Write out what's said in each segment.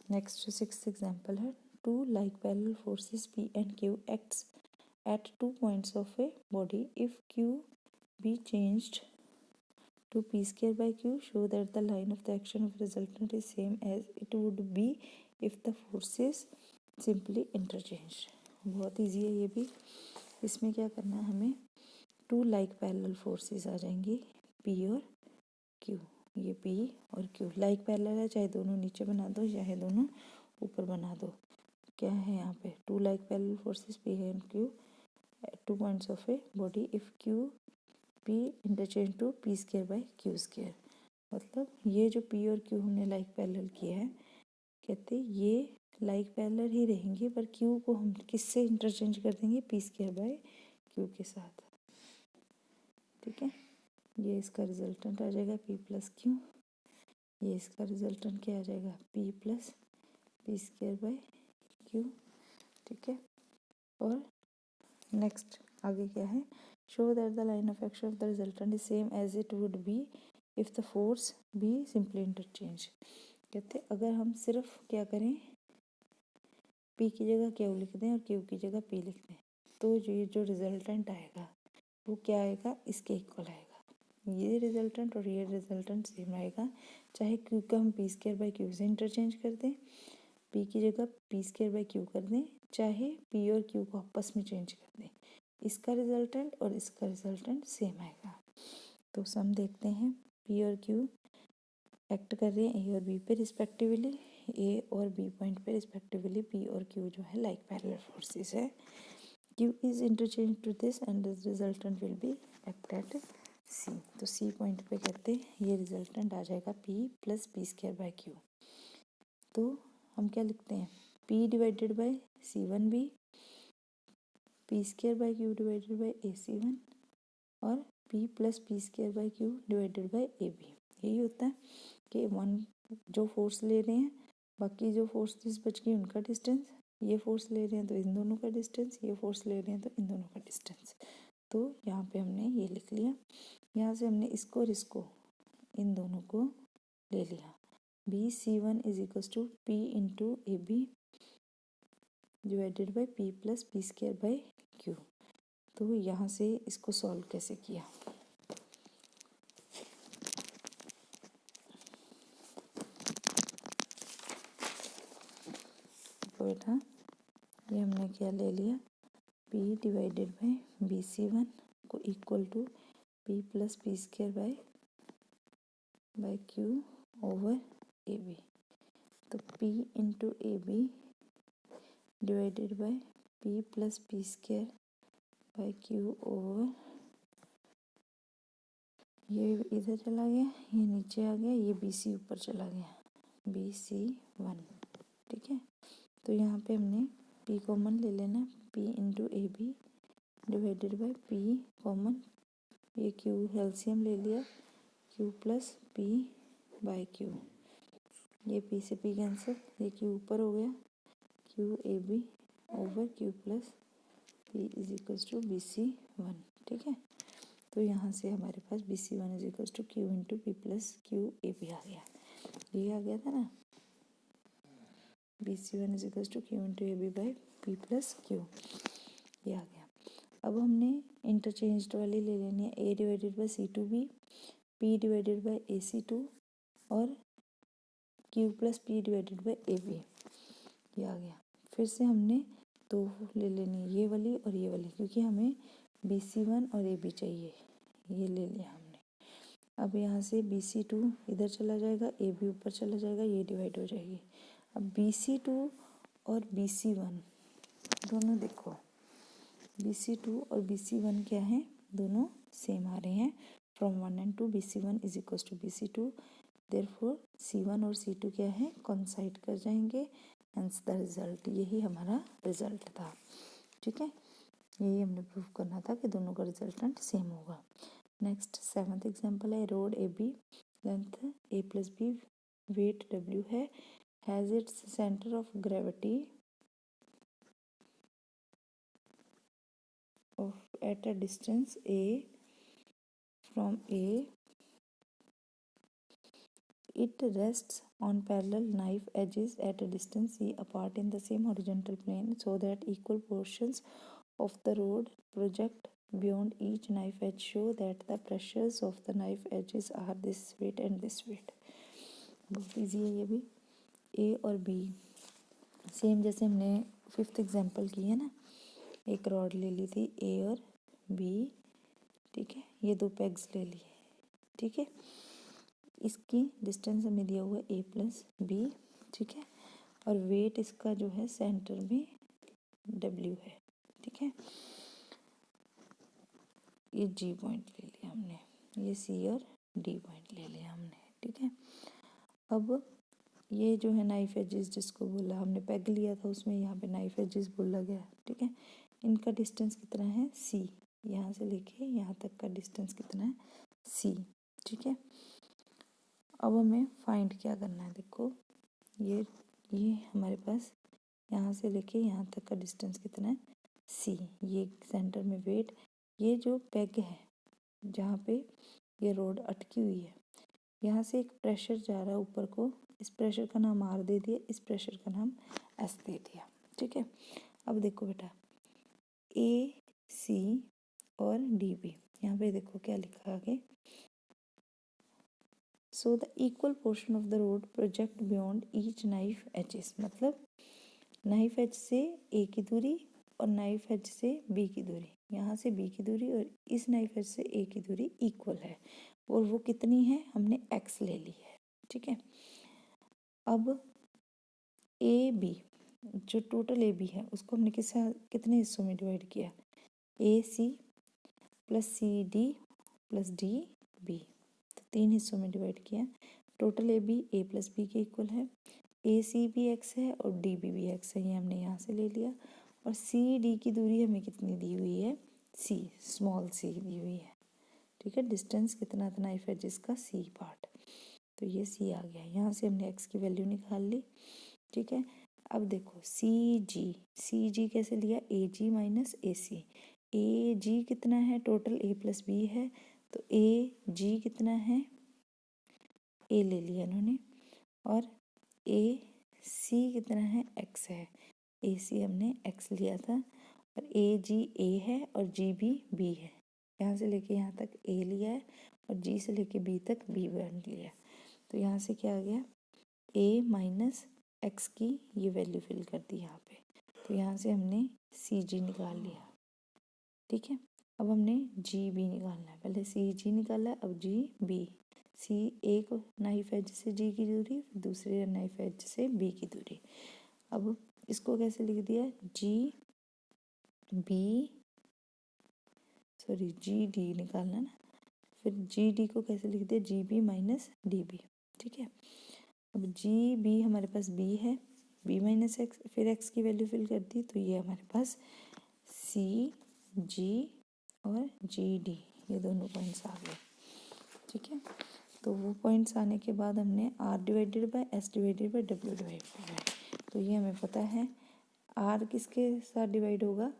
Next 6th example है, two like parallel forces P and Q acts at 2 points of a body. If Q be changed to P square by Q, show that the line of the action of resultant is same as it would be if the forces simply interchanged. बहुत easy है ये भी। इसमें क्या करना है हमें, to like parallel forces आ जाएंगी P और Q। ये P और Q लाइक पैरेलल है, चाहे दोनों नीचे बना दो चाहे दोनों ऊपर बना दो। क्या है यहाँ पे, two like parallel forces P and Q at 2 points of a body if Q P interchange to P square by Q square. मतलब ये जो P और Q हमने लाइक पैरेलल किया है, कहते ये लाइक पैरेलल ही रहेंगे, पर Q को हम किससे इंटरचेंज कर देंगे, P स्क्वायर बाय Q के साथ। ठीक है, ये इसका रिजल्टेंट आ जाएगा P प्लस Q, ये इसका रिजल्टेंट क्या आ जाएगा P plus P square by Q। ठीक है, और नेक्स्ट आगे क्या है, show that the line of action of the resultant is same as it would be if the force be simply interchange. कहते अगर हम सिर्फ क्या करें, P की जगह Q लिख दें और Q की जगह P लिख दें, तो ये जो रिजल्टेंट आएगा वो क्या आएगा, इसके इक्वल आएगा। ये रिजल्टेंट और ये रिजल्टेंट सेम आएगा, चाहे Q का हम P स्क्वायर बाई Q से इंटरचेंज कर दें, P की जगह P स्क्वायर बाई Q कर दें, चाहे P और Q को आपस में चेंज कर दें, इसका रिजल्टेंट और इसका रिजल्टेंट सेम आएगा। तो सम देखते हैं, P और Q एक्ट कर रहे हैं A और B पे रिस्पेक्टिवली, A और B पॉइंट पे रिस्पेक्टिवली P और Q जो है लाइक पैरेलल फोर्सेस है। Q is interchanged to this and the resultant will be act at C। तो C पॉइंट पे कहते हैं ये रिजल्टेंट आ जाएगा P plus P square by Q। तो हम क्या लिखते हैं, P divided by C1B, P square by Q divided by AC1 और P plus P square by Q divided by AB। यही होता है कि वन जो फोर्स ले रहे हैं, बाकी जो फोर्सेस बच गई उनका डिस्टेंस, ये फोर्स ले रहे हैं तो इन दोनों का डिस्टेंस, ये फोर्स ले रहे हैं तो इन दोनों का डिस्टेंस। तो यहाँ पे हमने ये लिख लिया, यहाँ से हमने इसको और इसको इन दोनों को ले लिया। BC1 is equals to P into AB divided by P plus P square by Q। तो यहाँ से इसको सॉल्व कैसे किया, तो बेटा ये हमने क्या ले लिया, P डिवाइडेड बाई BC1 को equal to P plus P square by Q over AB। तो P into AB divided by P plus P square by Q over, ये इधर चला गया, ये नीचे आ गया, ये BC ऊपर चला गया, BC1। ठीक है, तो यहाँ पे हमने P कॉमन ले लेना, P into AB divided by P common, ये Q एलसीएम ले लिया, Q plus P by Q, ये P से P कैंसिल, ये Q ऊपर हो गया, QAB over Q plus P is equals to BC1। ठीक है, तो यहाँ से हमारे पास BC1 is equals to Q into P plus QAB आ गया। ये आ गया था ना, BC1 is equals to Q into AB by P plus Q, ये आ गया। अब हमने इंटरचेंज वाली ले लेनी है, A divided by C2B, P divided by AC2 और Q plus P divided by AB, ये आ गया। फिर से हमने दो ले लेनी है, ये वाली और ये वाली, क्योंकि हमें BC1 और AB चाहिए, ये ले लिया हमने। अब यहाँ से BC2 इधर चला जाएगा, AB ऊपर चला जाएगा, ये डिवाइड हो जाएगी। अब BC2 और BC1 दोनों देखो, BC2 और BC1 क्या है, दोनों सेम आ रहे हैं, from 1 and 2 BC1 is equal to BC2, therefore C1 और C2 क्या है, कोइंसाइड कर जाएंगे, हेंस द रिजल्ट, यही हमारा रिजल्ट था। ठीक है, यही हमने प्रूव करना था कि दोनों का रिजल्टेंट सेम होगा। नेक्स्ट 7th एग्जाम्पल है, rod AB, length A plus B, weight W है, has its centre of gravity of at a distance A from A it rests on parallel knife edges at a distance c apart in the same horizontal plane so that equal portions of the rod project beyond each knife edge show that the pressures of the knife edges are this weight and this weight. बहुत easy है ये भी. ए और B same जैसे हमने 5th example की है ना, एक रॉड ले ली थी ए और बी, ठीक है, ये 2 पेग्स ले लिए, ठीक है. इसकी डिस्टेंस हमें दिया हुआ ए प्लस बी, ठीक है, और वेट इसका जो है सेंटर में डब्ल्यू है, ठीक है. ये जी पॉइंट ले लिया हमने, ये सी और डी पॉइंट ले लिया हमने, ठीक है. अब ये जो है नाइफ एजेस जिसको बोला हमने पेग लिया था उसमें यहाँ पे नाइफ एजेस बोला गया, ठीक है. इनका डिस्टेंस कितना है सी, यहाँ से लेके यहाँ तक का डिस्टेंस कितना है सी, ठीक है. अब हमें फाइंड क्या करना है, देखो ये हमारे पास यहाँ से लेके यहाँ तक का डिस्टेंस कितना है सी, ये सेंटर में वेट, ये जो पेग है जहाँ पे ये रोड अटकी हुई है, यहाँ से एक प्रेशर जा रहा है ऊपर को, इस प्रेशर का नाम आर दे दिया, इस प्रेशर का नाम एस दे दिया, ठीक है. अब देखो बेटा ए सी और डी बी, यहाँ पे देखो क्या लिखा आगे, so the equal portion of the rod project beyond each knife edges, मतलब नाइफ एज से ए की दूरी और नाइफ एज से बी की दूरी, यहाँ से बी की दूरी और इस नाइफ एज से ए की दूरी इक्वल है, और वो कितनी है हमने एक्स ले ली है, ठीक है. अब ए बी जो टोटल ए बी है उसको हमने कितने हिस्सों में डिवाइड किया, A C plus C D plus D B, तो 3 हिस्सों में डिवाइड किया. Total A B A plus B के इक्वल है, ए सी भी एक्स है और डी बी भी एक्स है, ये हमने यहाँ से ले लिया. और सी डी की दूरी हमें कितनी दी हुई है सी, स्मॉल सी दी हुई है, ठीक है. डिस्टेंस कितना था नाइफ एजेस का सी पार्ट, तो ये सी आ गया. यहाँ से हमने एक्स की वैल्यू निकाल ली, ठीक है. अब देखो सी जी कैसे लिया, ए जी माइनस ए सी, ए जी कितना है टोटल ए प्लस बी है, तो ए जी कितना है ए ले लिया इन्होंने, और ए सी कितना है एक्स है, ए सी हमने एक्स लिया था, और ए जी ए है और जी भी बी है, यहाँ से लेके यहाँ तक ए लिया है और जी से लेके बी तक बी वन लिया है. तो यहाँ से क्या आ गया ए माइनस एक्स की ये वैल्यू फिल कर दी यहाँ पे, तो यहाँ से हमने सी जी निकाल लिया, ठीक है. अब हमने जी बी निकालना है, पहले सी जी निकाला है, अब जी बी. सी एक नाइफ एज से जी की दूरी, दूसरे नाइफ एज से बी की दूरी. अब इसको कैसे लिख दिया जी डी निकालना ना, फिर जी डी को कैसे लिख दिया G B minus D B, ठीक है. अब जी बी हमारे पास बी है, बी माइनस एक्स, फिर एक्स की वैल्यू फिल कर दी, तो ये हमारे पास सी जी और जी डी ये दोनों पॉइंट्स आ गए, ठीक है. तो वो पॉइंट्स आने के बाद हमने R divided by S divided by W divide किया, तो ये हमें पता है आर किसके साथ डिवाइड होगा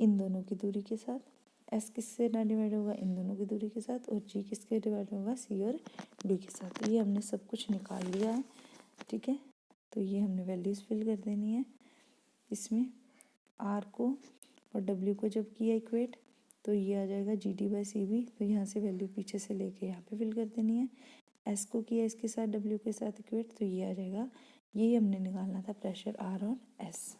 इन दोनों की दूरी के साथ, एस किससे ना डिवाइड होगा इन दोनों की दूरी के साथ, और जी किसके डिवाइड होगा सी और डी के साथ. तो ये हमने सब कुछ निकाल लिया है, ठीक है. तो ये हमने वैल्यूज़ फिल कर देनी है इसमें, आर को और डब्ल्यू को जब किया इक्वेट तो ये आ जाएगा G D by C B, तो यहाँ से वैल्यू पीछे से लेके यहाँ पे फिल कर देनी है. एस को किया इसके साथ डब्ल्यू के साथ इक्वेट, तो ये आ जाएगा, यही हमने निकालना था प्रेशर आर और एस.